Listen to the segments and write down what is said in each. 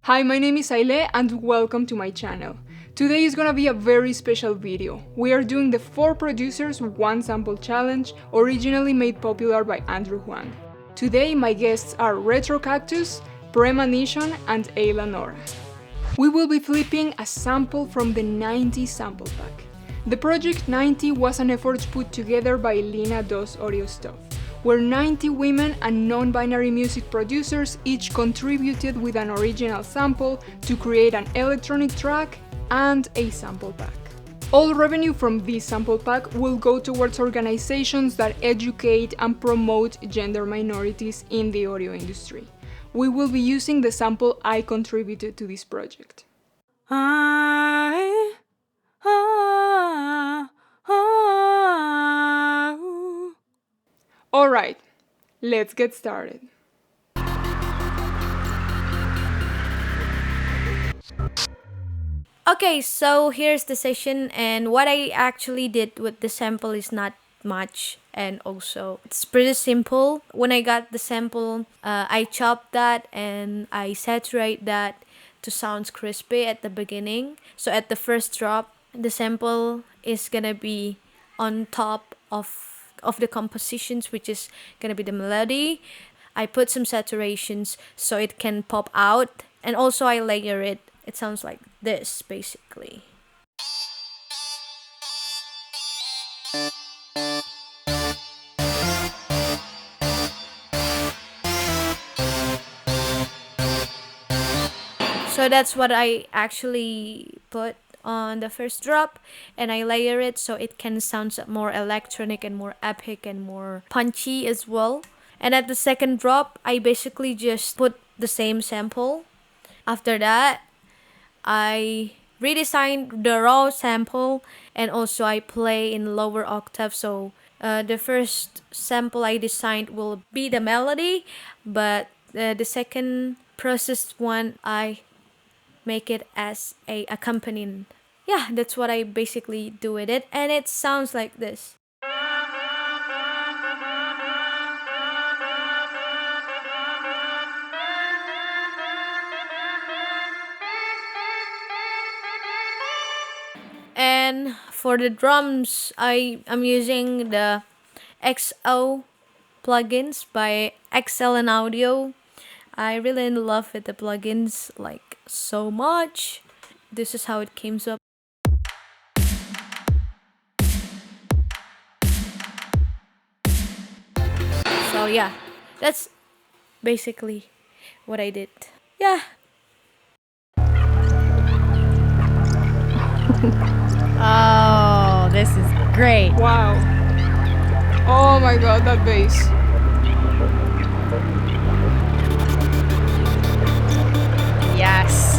Hi, my name is Aile and welcome to my channel. Today is gonna be a very special video. We are doing the 4 producers 1 sample challenge, originally made popular by Andrew Huang. Today my guests are Retro Cactus, Premonition and Ayla Nora. We will be flipping a sample from the 90 sample pack. The Project 90 was an effort put together by Lina Dos Audio Stuff, where 90 women and non-binary music producers each contributed with an original sample to create an electronic track and a sample pack. All revenue from this sample pack will go towards organizations that educate and promote gender minorities in the audio industry. We will be using the sample I contributed to this project. Alright, let's get started. Okay, so here's the session, and what I actually did with the sample is not much, and also it's pretty simple. When I got the sample, I chopped that and I saturate that to sound crispy at the beginning. So at the first drop, the sample is gonna be on top of the compositions, which is gonna be the melody. I put some saturations so it can pop out, and also I layer it. It sounds like this, basically. So that's what I actually put on the first drop, and I layer it so it can sound more electronic and more epic and more punchy as well. And at the second drop, I basically just put the same sample. After that, I redesigned the raw sample, and also I play in lower octave. So the first sample I designed will be the melody, but the second processed one I make it as a accompaniment. Yeah, that's what I basically do with it, and it sounds like this. And for the drums, I am using the XO plugins by Excellent Audio. I really in love with the plugins, like, so much. This is how it came up. So yeah, that's basically what I did. Yeah. Oh, this is great. Wow. Oh my god, that bass. Yes.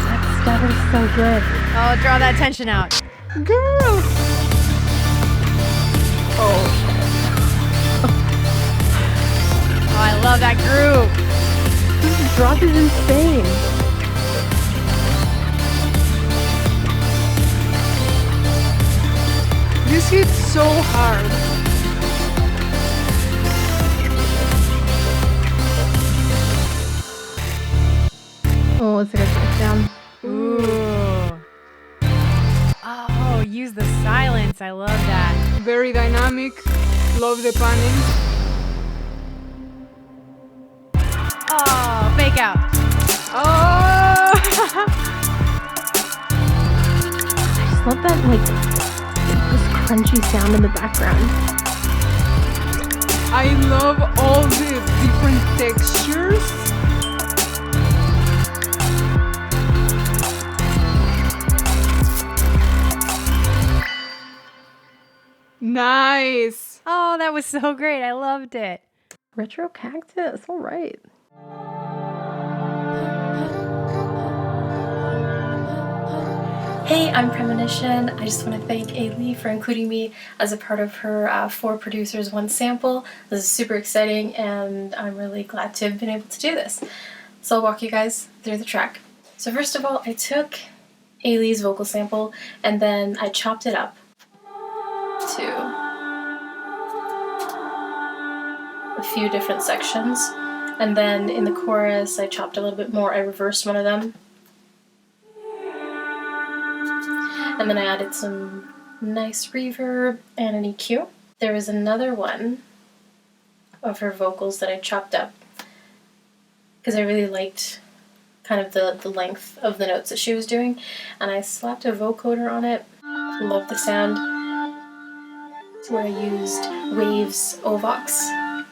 That stuff is so good. Oh, draw that tension out. Girl! Oh. Oh, I love that groove. This drop is insane. This hits so hard. Oh, it's like a breakdown. Ooh. Oh, use the silence. I love that. Very dynamic. Love the panning. Oh, fake out. Oh! I just love that, like, this crunchy sound in the background. I love all the different textures. Nice. Oh, that was so great. I loved it. Retro Cactus, all right. Hey, I'm Premonition. I just want to thank Ailey for including me as a part of her 4 producers 1 sample. This is super exciting, and I'm really glad to have been able to do this. So I'll walk you guys through the track. So first of all, I took Ailey's vocal sample and then I chopped it up to a few different sections. And then in the chorus, I chopped a little bit more. I reversed one of them. And then I added some nice reverb and an EQ. There was another one of her vocals that I chopped up because I really liked kind of the length of the notes that she was doing, and I slapped a vocoder on it. Love the sound. Where I used Waves Ovox,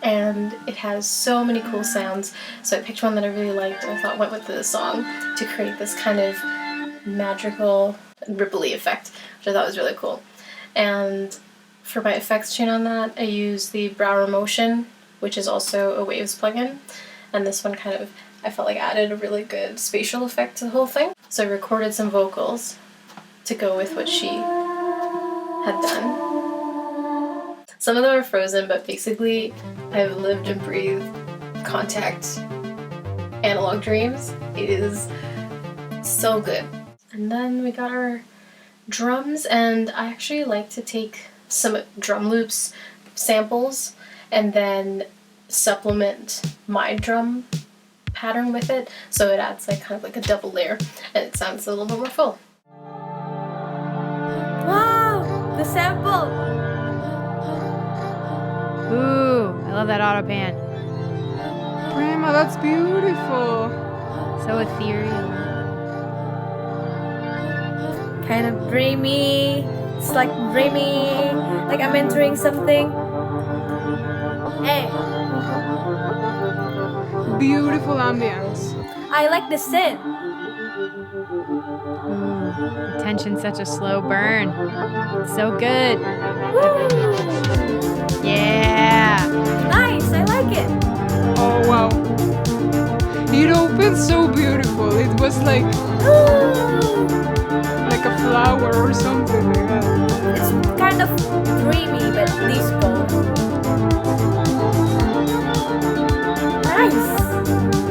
and it has so many cool sounds, so I picked one that I really liked and I thought went with the song to create this kind of magical ripply effect, which I thought was really cool. And for my effects chain on that, I used the Brauer Motion, which is also a Waves plugin, and this one kind of, I felt like added a really good spatial effect to the whole thing. So I recorded some vocals to go with what she had done. Some of them are frozen, but basically I've lived and breathed Kontakt Analog Dreams. It is so good. And then we got our drums, and I actually like to take some drum loops samples and then supplement my drum pattern with it, so it adds like kind of like a double layer and it sounds a little bit more full. Wow! The sample! Ooh, I love that auto pan. Prema, that's beautiful. So ethereal. Kind of dreamy. It's like dreamy. Like I'm entering something. Hey, Beautiful ambience. I like the synth. Ooh, tension's such a slow burn. So good. Yeah. Nice, I like it. Oh wow. It opened so beautiful. It was like a flower or something like that. It's kind of dreamy, but disco. Nice.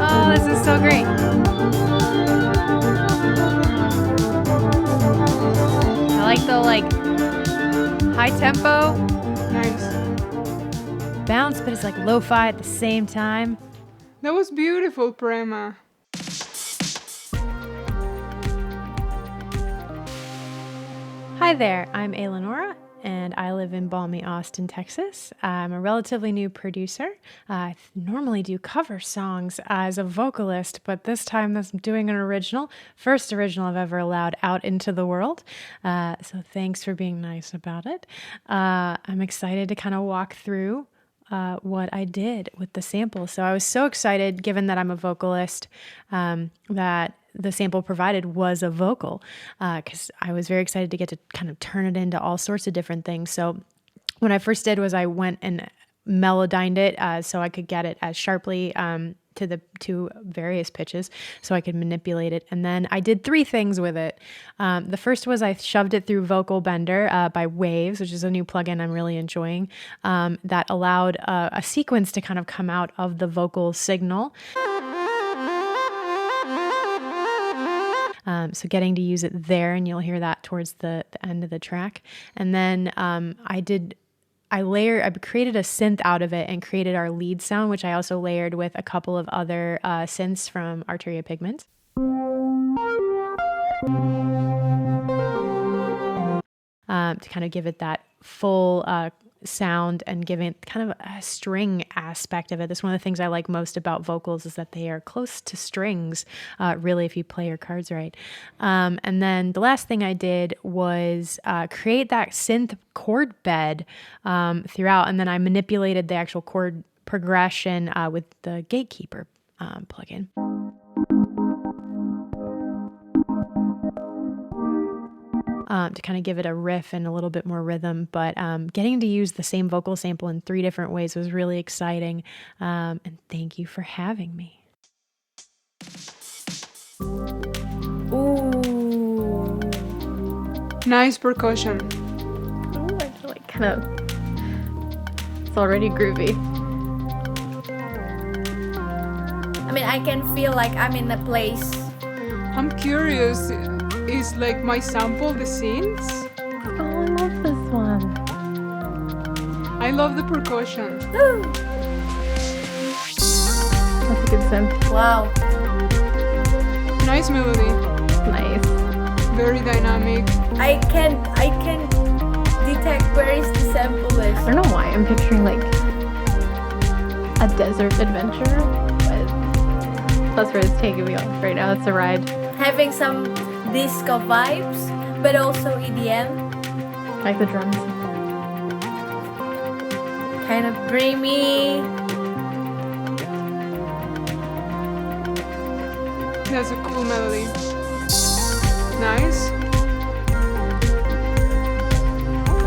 Oh, this is so great. I like the high tempo Nice. bounce, but it's like lo-fi at the same time. That was beautiful, Prema. Hi there, I'm Eleonora, and I live in balmy Austin, Texas. I'm a relatively new producer. I normally do cover songs as a vocalist, but this time I'm doing an original, first original I've ever allowed out into the world. So thanks for being nice about it. I'm excited to kind of walk through what I did with the sample. So I was so excited, given that I'm a vocalist, that the sample provided was a vocal, because I was very excited to get to kind of turn it into all sorts of different things. So what I first did was I went and melodined it so I could get it as sharply to various pitches so I could manipulate it. And then I did 3 things with it. The first was I shoved it through Vocal Bender by Waves, which is a new plugin I'm really enjoying, that allowed a sequence to kind of come out of the vocal signal. So getting to use it there, and you'll hear that towards the end of the track. And then I created a synth out of it and created our lead sound, which I also layered with a couple of other synths from Arturia Pigment. To kind of give it that full sound and give it kind of a string aspect of it. That's one of the things I like most about vocals, is that they are close to strings, really, if you play your cards right. And then the last thing I did was create that synth chord bed throughout, and then I manipulated the actual chord progression with the Gatekeeper plugin. To kind of give it a riff and a little bit more rhythm, but getting to use the same vocal sample in 3 different ways was really exciting, and thank you for having me. Ooh. Nice percussion. Ooh, I feel like kind of, it's already groovy. I mean, I can feel like I'm in a place. I'm curious, is like my sample the synths? Oh, I love this one. I love the percussion. That's a good synth. Wow. Nice melody. Nice. Very dynamic. I can detect where is the sample I is. don't know why I'm picturing like a desert adventure, but that's where it's taking me off right now. It's a ride. Having some disco vibes, but also EDM. I like the drums. Kind of dreamy. That's a cool melody. Nice.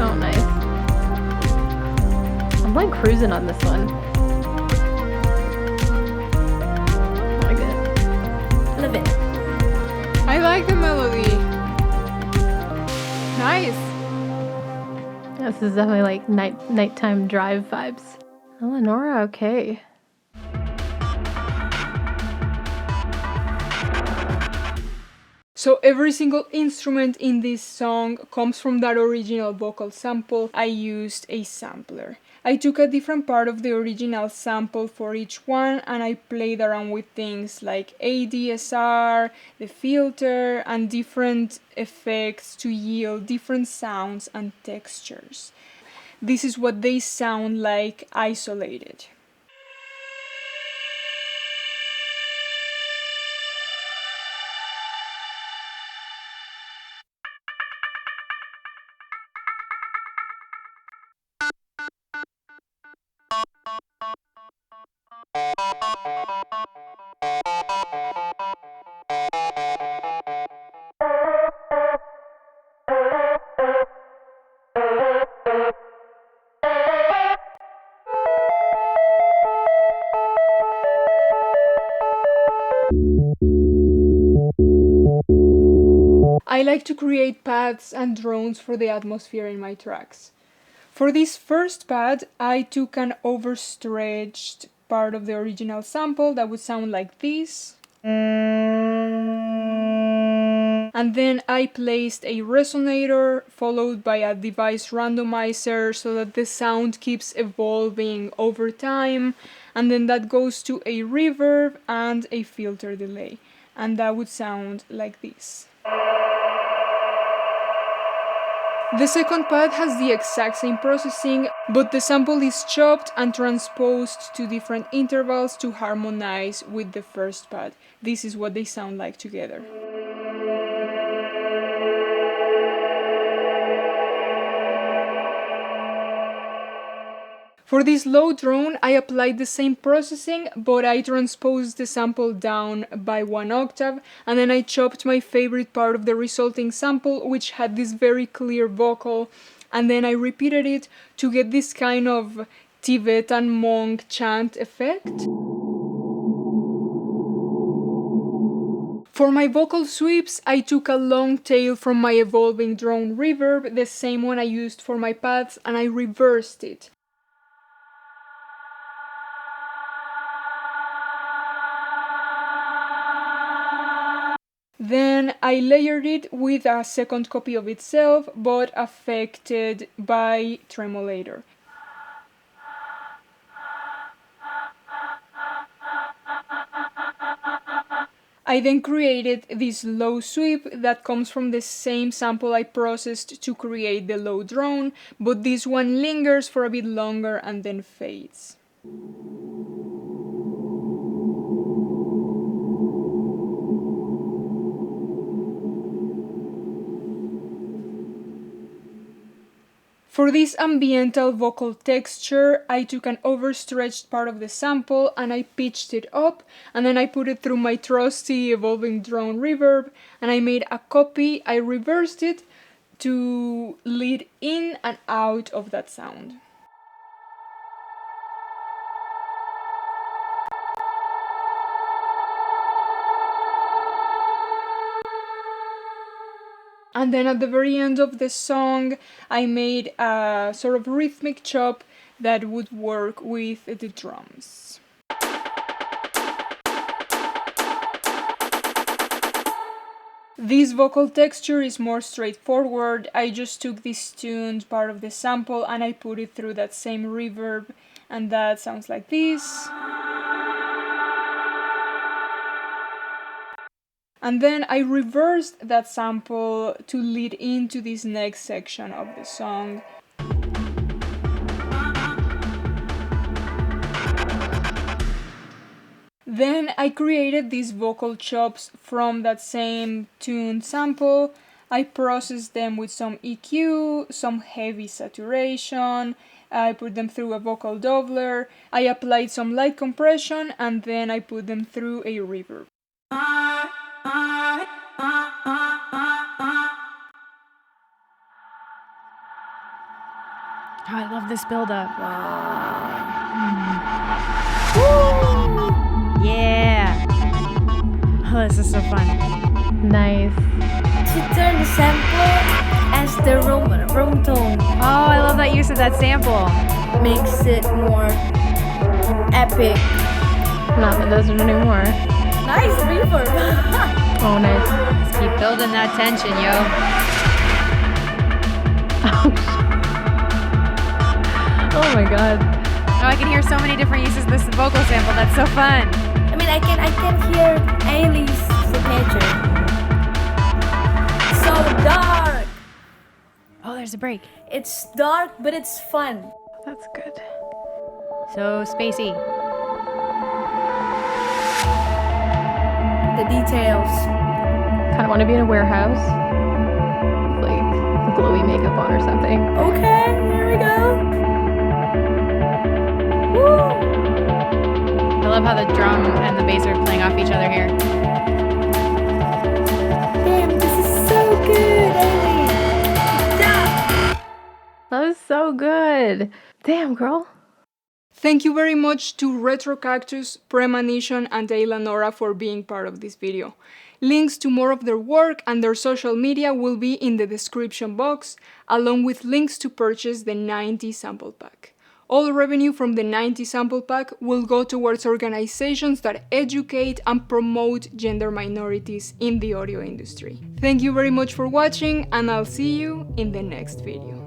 Oh, nice. I'm like cruising on this one. I like it. Love it. I like the melody. Nice. This is definitely like nighttime drive vibes. Eleonora, okay. So every single instrument in this song comes from that original vocal sample. I used a sampler. I took a different part of the original sample for each one and I played around with things like ADSR, the filter, and different effects to yield different sounds and textures. This is what they sound like isolated. I like to create paths and drones for the atmosphere in my tracks. For this first pad, I took an overstretched part of the original sample that would sound like this. And then I placed a resonator followed by a device randomizer so that the sound keeps evolving over time. And then that goes to a reverb and a filter delay. And that would sound like this. The second pad has the exact same processing, but the sample is chopped and transposed to different intervals to harmonize with the first pad. This is what they sound like together. For this low drone, I applied the same processing, but I transposed the sample down by 1 octave, and then I chopped my favorite part of the resulting sample, which had this very clear vocal, and then I repeated it to get this kind of Tibetan monk chant effect. For my vocal sweeps, I took a long tail from my evolving drone reverb, the same one I used for my pads, and I reversed it. Then I layered it with a second copy of itself, but affected by tremolator. I then created this low sweep that comes from the same sample I processed to create the low drone, but this one lingers for a bit longer and then fades. For this ambiental vocal texture, I took an overstretched part of the sample and I pitched it up, and then I put it through my trusty evolving drone reverb, and I made a copy. I reversed it to lead in and out of that sound. And then at the very end of the song, I made a sort of rhythmic chop that would work with the drums. This vocal texture is more straightforward. I just took this tuned part of the sample and I put it through that same reverb, and that sounds like this. And then I reversed that sample to lead into this next section of the song. Then I created these vocal chops from that same tune sample. I processed them with some EQ, some heavy saturation. I put them through a vocal doubler. I applied some light compression, and then I put them through a reverb. Oh, I love this buildup. Yeah. Oh, this is so fun. Nice. To turn the sample as the room tone Oh, I love that use of that sample. makes it more epic. Not in the desert anymore. Nice reverb. Oh, nice. Let's keep building that tension, yo. Oh my god. Oh, I can hear so many different uses of this vocal sample. That's so fun. I mean, I can hear Ailey's signature. So dark. Oh, there's a break. It's dark, but it's fun. That's good. So spacey. The details. Kind of want to be in a warehouse. With, like, glowy makeup on or something. Okay, here we go. Woo! I love how the drum and the bass are playing off each other here. Damn, this is so good, Ailey. Yeah. That was so good. Damn, girl. Thank you very much to Retro Cactus, Premonition, and Ayla Nora for being part of this video. Links to more of their work and their social media will be in the description box, along with links to purchase the 90 sample pack. All revenue from the 90 sample pack will go towards organizations that educate and promote gender minorities in the audio industry. Thank you very much for watching, and I'll see you in the next video.